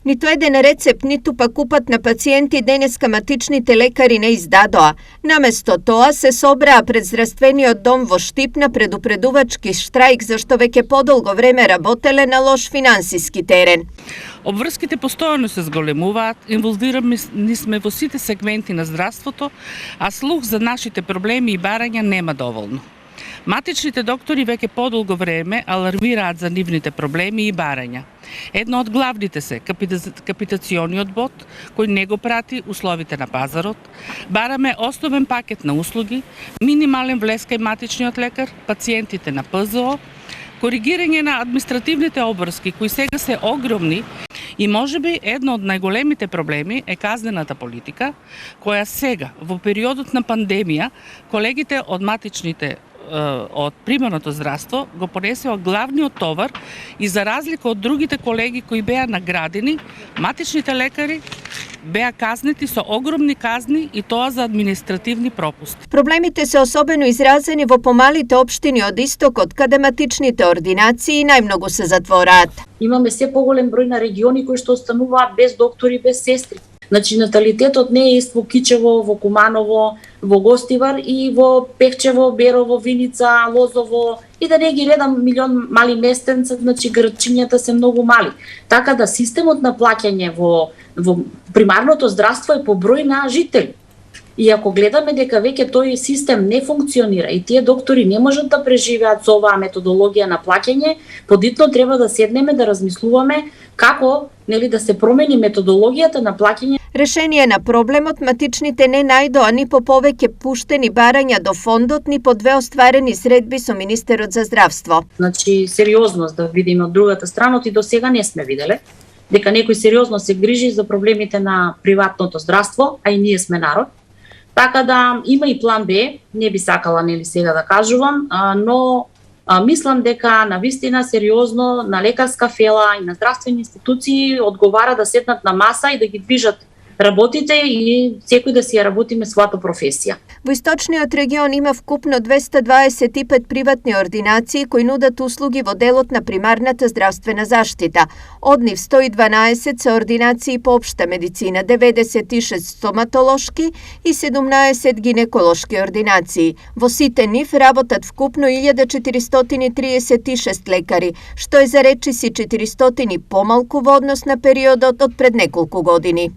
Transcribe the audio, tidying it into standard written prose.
Ниту еден рецепт, ниту пак упат на пациенти денеска матичните лекари не издадоа. Наместо тоа се собраа пред здравствениот дом во Штип на предупредувачки штрајк зашто веќе подолго време работеле на лош финансиски терен. Обврските постојано се зголемуваат, инволвирани сме во сите сегменти на здравството, а слух за нашите проблеми и барања нема доволно. Матичните доктори веќе подолго време алармираат за нивните проблеми и барања. Едно од главните се капитациониот бод, кој не го прати условите на пазарот. Бараме основен пакет на услуги, минимален влез кај матичниот лекар, пациентите на ПЗО, коригирање на административните обврски, кои сега се огромни, и можеби едно од најголемите проблеми е казнената политика, која сега, во периодот на пандемија, колегите од матичните од примарното здравство го понесеа главниот товар и за разлика од другите колеги кои беа наградени, матичните лекари беа казнети со огромни казни и тоа за административни пропусти. Проблемите се особено изразени во помалите општини од истокот, каде матичните ординации најмногу се затвораат. Имаме се поголем број на региони кои што остануваат без доктори, без сестри. Значи, наталитетот не е ист во Кичево, во Куманово, во Гостивар и во Пехчево, Берово, Виница, Лозово и да не ги редам милион мали местенца, значи градчињата се многу мали. Така да системот на плаќање во примарното здравство е по број на жители. И ако гледаме дека веќе тој систем не функционира и тие доктори не можат да преживеат со оваа методологија на плаќање, подитно треба да седнеме да размислуваме како да се промени методологијата на плаќање. Решение на проблемот матичните не најдоа ни по повеќе пуштени барања до фондот, ни по две остварени средби со министерот за здравство. Значи, сериозност да видиме од другата страна, и до сега не сме виделе дека некој сериозно се грижи за проблемите на приватното здравство, а и ние сме народ. Така да има и план Б, не би сакала сега да кажувам, но мислам дека навистина сериозно на лекарска фела и на здравствени институции одговара да седнат на маса и да ги движат работите и секој да си ја работиме својата професија. Во источниот регион има вкупно 225 приватни ординации кои нудат услуги во делот на примарната здравствена заштита. Од нив 112 се ординации по општа медицина, 96 стоматолошки и 17 гинеколошки ординации. Во сите нив работат вкупно 1436 лекари, што е за речиси 400 помалку во однос на периодот од пред неколку години.